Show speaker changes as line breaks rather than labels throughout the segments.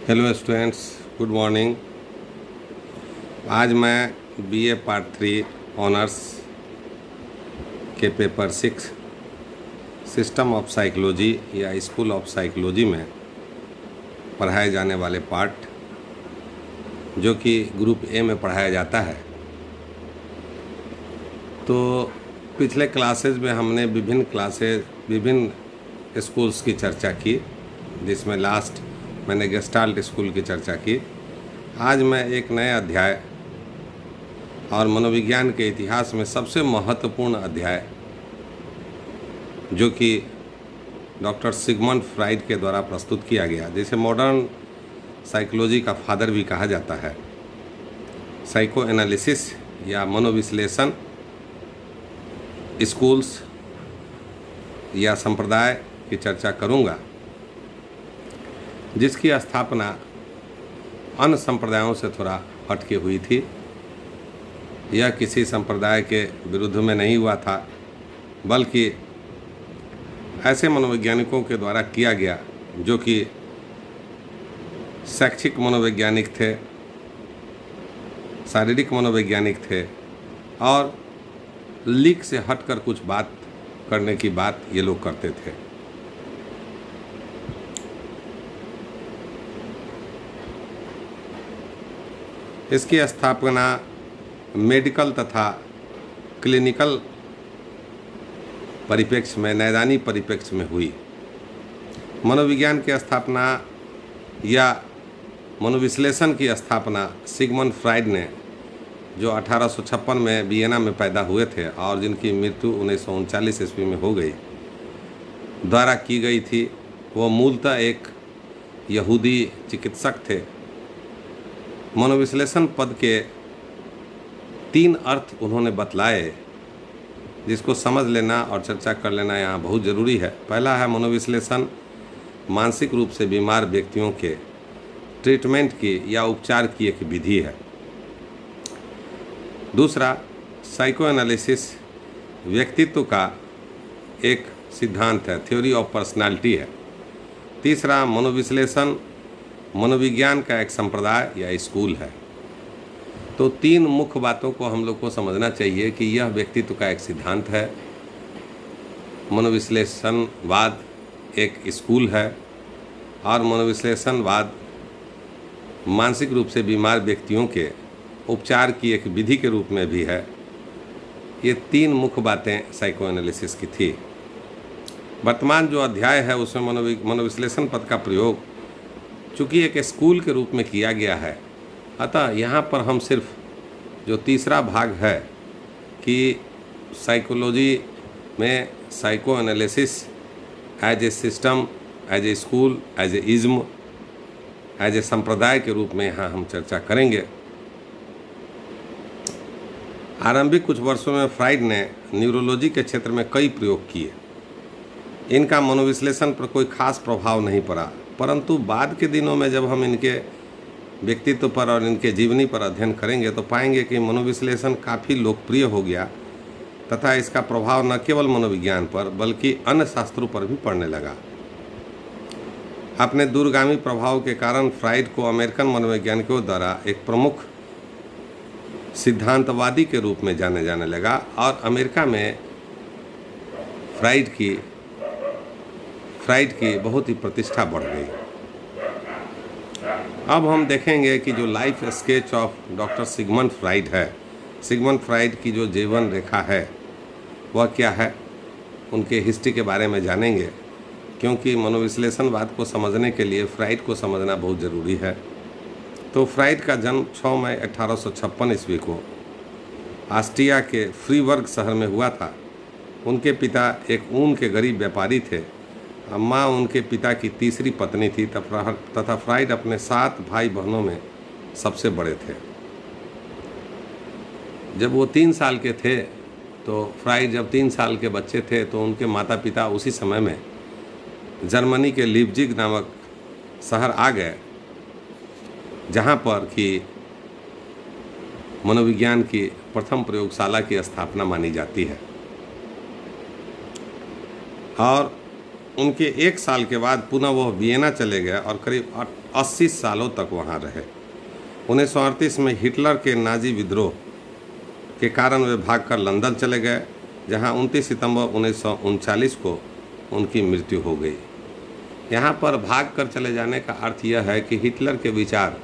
Hello students, good morning. आज मैं BA part 3 honours के पेपर 6 सिस्टम ऑफ साइकोलॉजी या स्कूल ऑफ साइकोलॉजी में पढ़ाए जाने वाले पार्ट जो कि ग्रुप ए में पढ़ाया जाता है। तो पिछले क्लासेस में हमने विभिन्न स्कूल्स की चर्चा की, जिसमें लास्ट मैंने गेस्टाल्ट स्कूल की चर्चा की। आज मैं एक नए अध्याय और मनोविज्ञान के इतिहास में सबसे महत्वपूर्ण अध्याय, जो कि डॉक्टर सिगमंड फ्राइड के द्वारा प्रस्तुत किया गया, जिसे मॉडर्न साइकोलॉजी का फादर भी कहा जाता है, साइको एनालिसिस या मनोविश्लेषण, स्कूल्स या संप्रदाय की चर्चा करूंगा, जिसकी स्थापना अन्य संप्रदायों से थोड़ा हटके हुई थी। यह किसी संप्रदाय के विरुद्ध में नहीं हुआ था, बल्कि ऐसे मनोवैज्ञानिकों के द्वारा किया गया जो कि शैक्षिक मनोवैज्ञानिक थे, शारीरिक मनोवैज्ञानिक थे और लीक से हटकर कुछ बात करने की बात ये लोग करते थे। इसकी स्थापना मेडिकल तथा क्लिनिकल परिप्रेक्ष्य में, नैदानी परिप्रेक्ष्य में हुई। मनोविज्ञान की स्थापना या मनोविश्लेषण की स्थापना सिगमंड फ्राइड ने, जो 1856 में वियना में पैदा हुए थे और जिनकी मृत्यु 1939 ईस्वी में हो गई, द्वारा की गई थी। वो मूलतः एक यहूदी चिकित्सक थे। मनोविश्लेषण पद के 3 अर्थ उन्होंने बतलाए, जिसको समझ लेना और चर्चा कर लेना यहाँ बहुत ज़रूरी है। पहला है मनोविश्लेषण मानसिक रूप से बीमार व्यक्तियों के ट्रीटमेंट की या उपचार की एक विधि है। दूसरा, साइको एनालिसिस व्यक्तित्व का एक सिद्धांत है, थ्योरी ऑफ पर्सनालिटी है। तीसरा, मनोविश्लेषण मनोविज्ञान का एक संप्रदाय या स्कूल है। तो 3 मुख्य बातों को हम लोग को समझना चाहिए कि यह व्यक्तित्व का एक सिद्धांत है, मनोविश्लेषणवाद एक स्कूल है और मनोविश्लेषणवाद मानसिक रूप से बीमार व्यक्तियों के उपचार की एक विधि के रूप में भी है। ये 3 मुख्य बातें साइको एनालिसिस की थी। वर्तमान जो अध्याय है उसमें मनोविश्लेषण पद का प्रयोग चूँकि एक स्कूल के रूप में किया गया है, अतः यहाँ पर हम सिर्फ जो तीसरा भाग है कि साइकोलॉजी में psychoanalysis as a system, as a school, as a ism, as a संप्रदाय के रूप में यहाँ हम चर्चा करेंगे। आरंभिक कुछ वर्षों में फ्राइड ने न्यूरोलॉजी के क्षेत्र में कई प्रयोग किए। इनका मनोविश्लेषण पर कोई खास प्रभाव नहीं पड़ा, परंतु बाद के दिनों में जब हम इनके व्यक्तित्व पर और इनके जीवनी पर अध्ययन करेंगे तो पाएंगे कि मनोविश्लेषण काफ़ी लोकप्रिय हो गया तथा इसका प्रभाव न केवल मनोविज्ञान पर बल्कि अन्य शास्त्रों पर भी पड़ने लगा। अपने दूरगामी प्रभाव के कारण फ्राइड को अमेरिकन मनोवैज्ञानिकों द्वारा एक प्रमुख सिद्धांतवादी के रूप में जाने जाने लगा और अमेरिका में फ्राइड की बहुत ही प्रतिष्ठा बढ़ गई। अब हम देखेंगे कि जो life sketch of doctor Sigmund Freud है, सिगमंड फ्राइड की जो जीवन रेखा है वह क्या है, उनके हिस्ट्री के बारे में जानेंगे, क्योंकि मनोविश्लेषणवाद को समझने के लिए फ्राइड को समझना बहुत ज़रूरी है। तो फ्राइड का जन्म 6 मई 1856 ईस्वी को ऑस्ट्रिया के फ्रीबर्ग शहर में हुआ था। उनके पिता एक ऊन के गरीब व्यापारी थे। अम्मा उनके पिता की तीसरी पत्नी थी तथा फ्राइड अपने 7 भाई बहनों में सबसे बड़े थे। जब वो 3 साल के थे, तो फ्राइड जब 3 साल के बच्चे थे तो उनके माता पिता उसी समय में जर्मनी के लीपजिग नामक शहर आ गए, जहाँ पर कि मनोविज्ञान की प्रथम प्रयोगशाला की स्थापना मानी जाती है। और उनके 1 साल के बाद पुनः वह वियना चले गए और करीब 80 सालों तक वहाँ रहे। 1938 में हिटलर के नाजी विद्रोह के कारण वे भागकर लंदन चले गए, जहाँ 29 सितंबर 1939 को उनकी मृत्यु हो गई। यहाँ पर भागकर चले जाने का अर्थ यह है कि हिटलर के विचार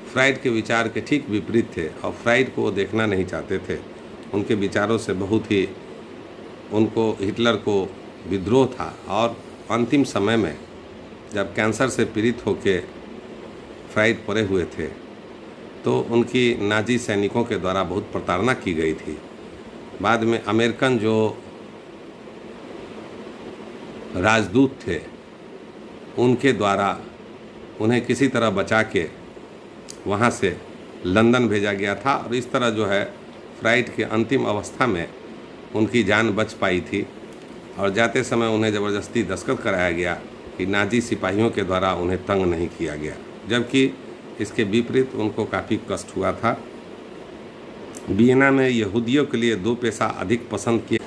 फ्राइड के विचार के ठीक विपरीत थे और फ्राइड को वो देखना नहीं चाहते थे। उनके विचारों से बहुत ही उनको हिटलर को विद्रोह था और अंतिम समय में जब कैंसर से पीड़ित होकर फ्राइड पड़े हुए थे तो उनकी नाजी सैनिकों के द्वारा बहुत प्रताड़ना की गई थी। बाद में अमेरिकन जो राजदूत थे उनके द्वारा उन्हें किसी तरह बचा के वहाँ से लंदन भेजा गया था और इस तरह जो है फ्राइड के अंतिम अवस्था में उनकी जान बच पाई थी। और जाते समय उन्हें ज़बरदस्ती दस्तखत कराया गया कि नाजी सिपाहियों के द्वारा उन्हें तंग नहीं किया गया, जबकि इसके विपरीत उनको काफ़ी कष्ट हुआ था। वियना में यहूदियों के लिए 2 पेशा अधिक पसंद किए।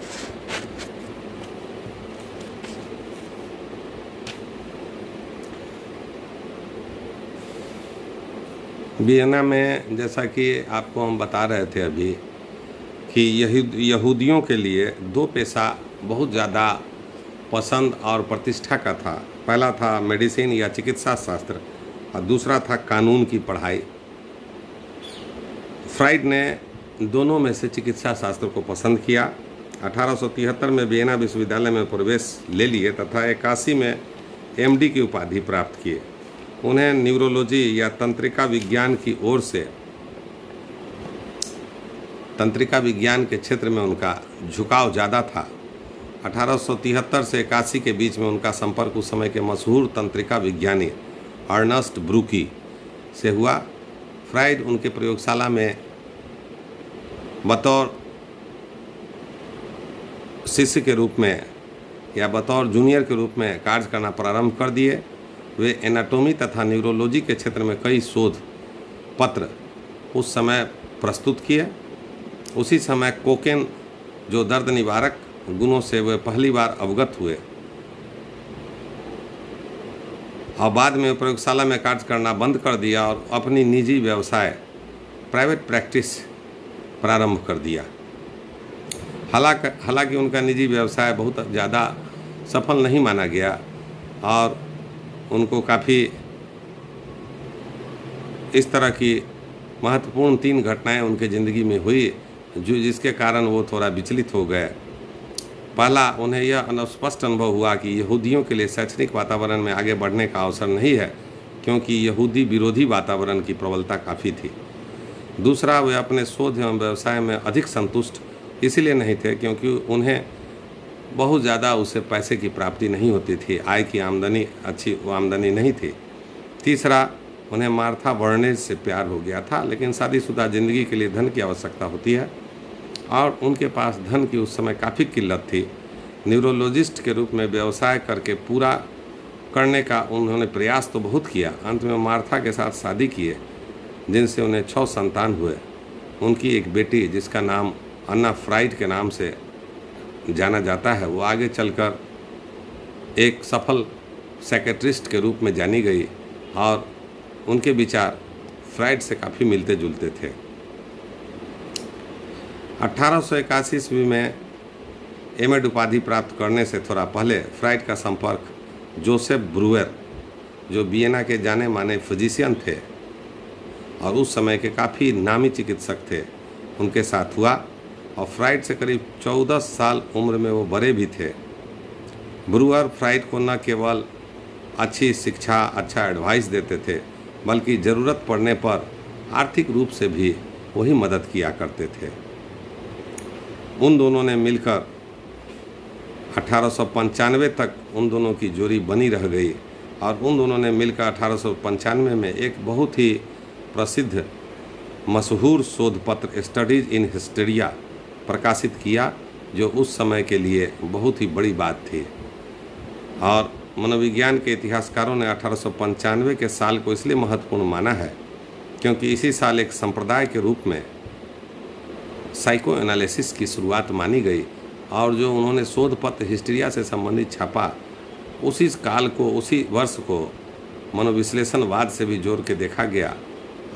वियना में जैसा कि आपको हम बता रहे थे अभी कि यहूदियों के लिए 2 पेशा बहुत ज़्यादा पसंद और प्रतिष्ठा का था। पहला था मेडिसिन या चिकित्सा शास्त्र और दूसरा था कानून की पढ़ाई। फ्राइड ने दोनों में से चिकित्सा शास्त्र को पसंद किया। 1873 में वियना विश्वविद्यालय में प्रवेश ले लिए तथा 81 में MD की उपाधि प्राप्त किए। उन्हें न्यूरोलॉजी या तंत्रिका विज्ञान की ओर से तंत्रिका विज्ञान के क्षेत्र में उनका झुकाव ज़्यादा था। 1873 से 81 के बीच में उनका संपर्क उस समय के मशहूर तंत्रिका विज्ञानी अर्नस्ट ब्रूकी से हुआ। फ्राइड उनके प्रयोगशाला में बतौर शिष्य के रूप में या बतौर जूनियर के रूप में कार्य करना प्रारंभ कर दिए। वे एनाटॉमी तथा न्यूरोलॉजी के क्षेत्र में कई शोध पत्र उस समय प्रस्तुत किए। उसी समय कोकेन जो दर्द निवारक गुणों से वे पहली बार अवगत हुए और बाद में प्रयोगशाला में कार्य करना बंद कर दिया और अपनी निजी व्यवसाय प्राइवेट प्रैक्टिस प्रारंभ कर दिया। हालांकि उनका निजी व्यवसाय बहुत ज़्यादा सफल नहीं माना गया और उनको काफ़ी इस तरह की महत्वपूर्ण 3 घटनाएं उनके ज़िंदगी में हुई जिसके कारण वो थोड़ा विचलित हो गए। पहला, उन्हें यह स्पष्ट अनुभव हुआ कि यहूदियों के लिए शैक्षणिक वातावरण में आगे बढ़ने का अवसर नहीं है, क्योंकि यहूदी विरोधी वातावरण की प्रबलता काफ़ी थी। दूसरा, वे अपने शोध एवं व्यवसाय में अधिक संतुष्ट इसलिए नहीं थे क्योंकि उन्हें बहुत ज़्यादा उससे पैसे की प्राप्ति नहीं होती थी, आय की आमदनी अच्छी आमदनी नहीं थी। तीसरा, उन्हें मार्था बर्नेज से प्यार हो गया था, लेकिन शादीशुदा ज़िंदगी के लिए धन की आवश्यकता होती है और उनके पास धन की उस समय काफ़ी किल्लत थी। न्यूरोलॉजिस्ट के रूप में व्यवसाय करके पूरा करने का उन्होंने प्रयास तो बहुत किया। अंत में मार्था के साथ शादी किए जिनसे उन्हें 6 संतान हुए। उनकी एक बेटी जिसका नाम अन्ना फ्राइड के नाम से जाना जाता है, वो आगे चलकर एक सफल साइकियाट्रिस्ट के रूप में जानी गई और उनके विचार फ्राइड से काफ़ी मिलते जुलते थे। 1881 ईस्वी में एमएड उपाधि प्राप्त करने से थोड़ा पहले फ्राइड का संपर्क जोसेफ ब्रूअर, जो वियना के जाने माने फिजिशियन थे और उस समय के काफ़ी नामी चिकित्सक थे, उनके साथ हुआ और फ्राइड से करीब 14 साल उम्र में वो बड़े भी थे। ब्रूअर फ्राइड को न केवल अच्छी शिक्षा, अच्छा एडवाइस देते थे, बल्कि ज़रूरत पड़ने पर आर्थिक रूप से भी वही मदद किया करते थे। उन दोनों ने मिलकर 1895 तक उन दोनों की जोड़ी बनी रह गई और उन दोनों ने मिलकर 1895 में एक बहुत ही प्रसिद्ध मशहूर शोध पत्र स्टडीज इन हिस्टीरिया प्रकाशित किया, जो उस समय के लिए बहुत ही बड़ी बात थी। और मनोविज्ञान के इतिहासकारों ने 1895 के साल को इसलिए महत्वपूर्ण माना है क्योंकि इसी साल एक संप्रदाय के रूप में साइको एनालिसिस की शुरुआत मानी गई और जो उन्होंने शोध पत्र हिस्टीरिया से संबंधित छापा उसी काल को, उसी वर्ष को मनोविश्लेषणवाद से भी जोड़ के देखा गया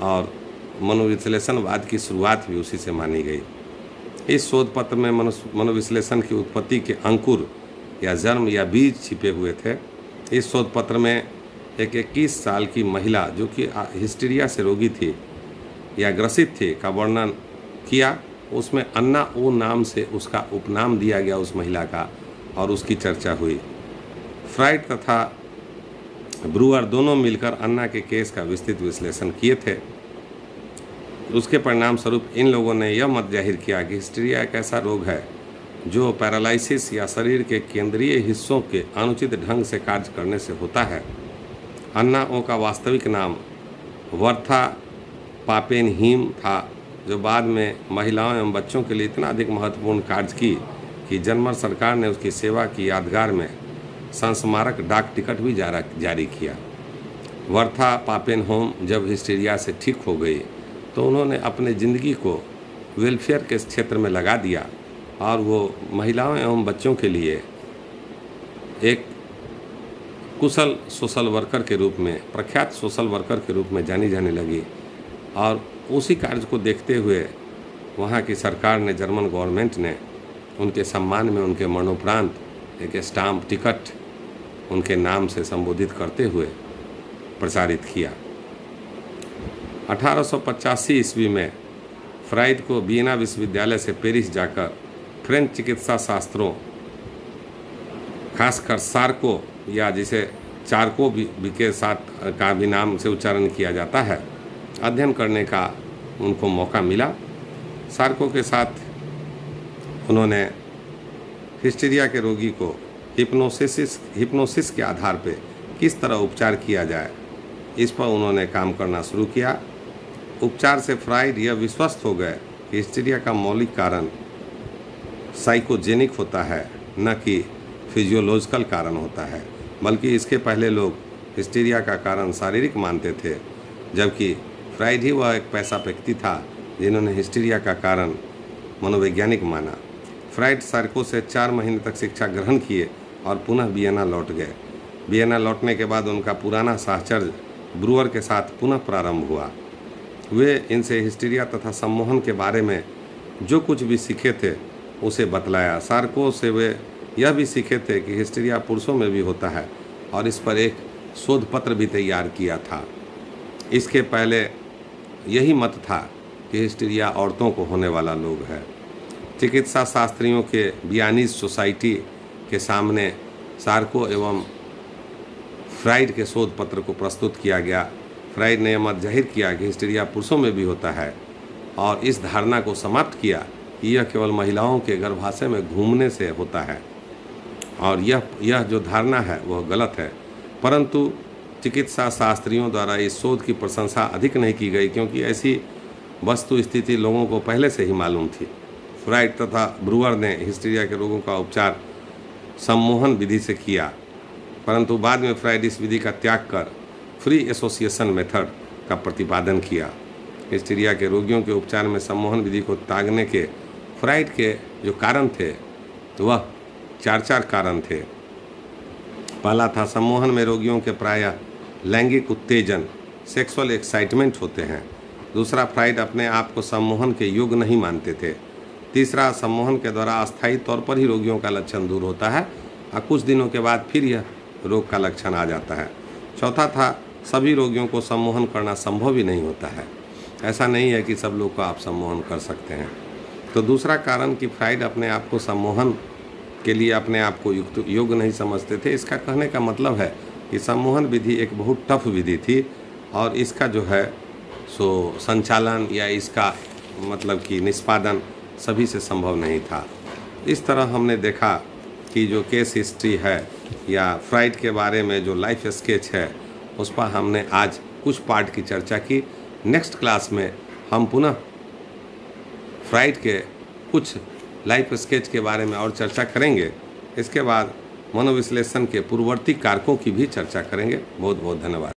और मनोविश्लेषणवाद की शुरुआत भी उसी से मानी गई। इस शोध पत्र में मनोविश्लेषण की उत्पत्ति के अंकुर या जन्म या बीज छिपे हुए थे। इस शोध पत्र में एक 21 साल की महिला जो कि हिस्टीरिया से रोगी थी या ग्रसित थी का वर्णन किया। उसमें अन्ना ओ नाम से उसका उपनाम दिया गया उस महिला का और उसकी चर्चा हुई। फ्राइड तथा ब्रूअर दोनों मिलकर अन्ना के केस का विस्तृत विश्लेषण किए थे। उसके परिणाम स्वरूप इन लोगों ने यह मत जाहिर किया कि हिस्टीरिया एक ऐसा रोग है जो पैरालिसिस या शरीर के केंद्रीय हिस्सों के अनुचित ढंग से कार्य करने से होता है। अन्ना ओ का वास्तविक नाम वर्था पापेनहीम था, जो बाद में महिलाओं एवं बच्चों के लिए इतना अधिक महत्वपूर्ण कार्य की कि जर्मन सरकार ने उसकी सेवा की यादगार में संस्मारक डाक टिकट भी जारी किया। वर्था पापेनहोम जब हिस्टीरिया से ठीक हो गई तो उन्होंने अपने ज़िंदगी को वेलफेयर के क्षेत्र में लगा दिया और वो महिलाओं एवं बच्चों के लिए एक कुशल सोशल वर्कर के रूप में, प्रख्यात सोशल वर्कर के रूप में जानी जाने लगी। और उसी कार्य को देखते हुए वहाँ की सरकार ने, जर्मन गवर्नमेंट ने उनके सम्मान में उनके मरणोपरांत एक स्टाम्प टिकट उनके नाम से संबोधित करते हुए प्रसारित किया। 1885 ईस्वी में फ्राइड को वियना विश्वविद्यालय से पेरिस जाकर फ्रेंच चिकित्सा शास्त्रों, खासकर सार्को या जिसे चारको भी के साथ का भी नाम से उच्चारण किया जाता है, अध्ययन करने का उनको मौका मिला। सार्को के साथ उन्होंने हिस्टीरिया के रोगी को हिप्नोसिस के आधार पर किस तरह उपचार किया जाए, इस पर उन्होंने काम करना शुरू किया। उपचार से फ्राइड यह विश्वस्त हो गए कि हिस्टीरिया का मौलिक कारण साइकोजेनिक होता है, न कि फिजियोलॉजिकल कारण होता है, बल्कि इसके पहले लोग हिस्टीरिया का कारण शारीरिक मानते थे, जबकि फ्राइड ही वह एक पैसा व्यक्ति था जिन्होंने हिस्टीरिया का कारण मनोवैज्ञानिक माना। फ्राइड सार्को से 4 महीने तक शिक्षा ग्रहण किए और पुनः वियना लौट गए। वियना लौटने के बाद उनका पुराना साहचर्य ब्रूअर के साथ पुनः प्रारंभ हुआ। वे इनसे हिस्टीरिया तथा सम्मोहन के बारे में जो कुछ भी सीखे थे उसे बतलाया। सार्को से वे यह भी सीखे थे कि हिस्टीरिया पुरुषों में भी होता है और इस पर एक शोध पत्र भी तैयार किया था। इसके पहले यही मत था कि हिस्टीरिया औरतों को होने वाला रोग है। चिकित्सा शास्त्रियों के वियनीज सोसाइटी के सामने सार्को एवं फ्राइड के शोध पत्र को प्रस्तुत किया गया। फ्राइड ने यह मत जाहिर किया कि हिस्टीरिया पुरुषों में भी होता है और इस धारणा को समाप्त किया कि यह केवल महिलाओं के गर्भाशय में घूमने से होता है और यह जो धारणा है वह गलत है। परंतु चिकित्सा शास्त्रियों द्वारा इस शोध की प्रशंसा अधिक नहीं की गई, क्योंकि ऐसी वस्तु स्थिति लोगों को पहले से ही मालूम थी। फ्राइड तथा ब्रूअर ने हिस्टीरिया के रोगों का उपचार सम्मोहन विधि से किया, परंतु बाद में फ्राइड इस विधि का त्याग कर फ्री एसोसिएशन मेथड का प्रतिपादन किया। हिस्टीरिया के रोगियों के उपचार में सम्मोहन विधि को त्यागने के फ्राइड के जो कारण थे वह 4 कारण थे। पहला था, सम्मोहन में रोगियों के प्रायः लैंगिक उत्तेजन, सेक्सुअल एक्साइटमेंट होते हैं। दूसरा, फ्राइड अपने आप को सम्मोहन के योग्य नहीं मानते थे। तीसरा, सम्मोहन के द्वारा अस्थायी तौर पर ही रोगियों का लक्षण दूर होता है और कुछ दिनों के बाद फिर यह रोग का लक्षण आ जाता है। चौथा था, सभी रोगियों को सम्मोहन करना संभव ही नहीं होता है। ऐसा नहीं है कि सब लोग को आप सम्मोहन कर सकते हैं। तो दूसरा कारण कि फ्राइड अपने आप को सम्मोहन के लिए अपने आप को योग्य नहीं समझते थे। इसका कहने का मतलब है कि सम्मोहन विधि एक बहुत टफ विधि थी और इसका जो है सो संचालन या इसका मतलब कि निष्पादन सभी से संभव नहीं था। इस तरह हमने देखा कि जो केस हिस्ट्री है या फ्राइड के बारे में जो लाइफ स्केच है उस पर हमने आज कुछ पार्ट की चर्चा की। नेक्स्ट क्लास में हम पुनः फ्राइड के कुछ लाइफ स्केच के बारे में और चर्चा करेंगे। इसके बाद मनोविश्लेषण के पूर्ववर्ती कारकों की भी चर्चा करेंगे। बहुत बहुत धन्यवाद।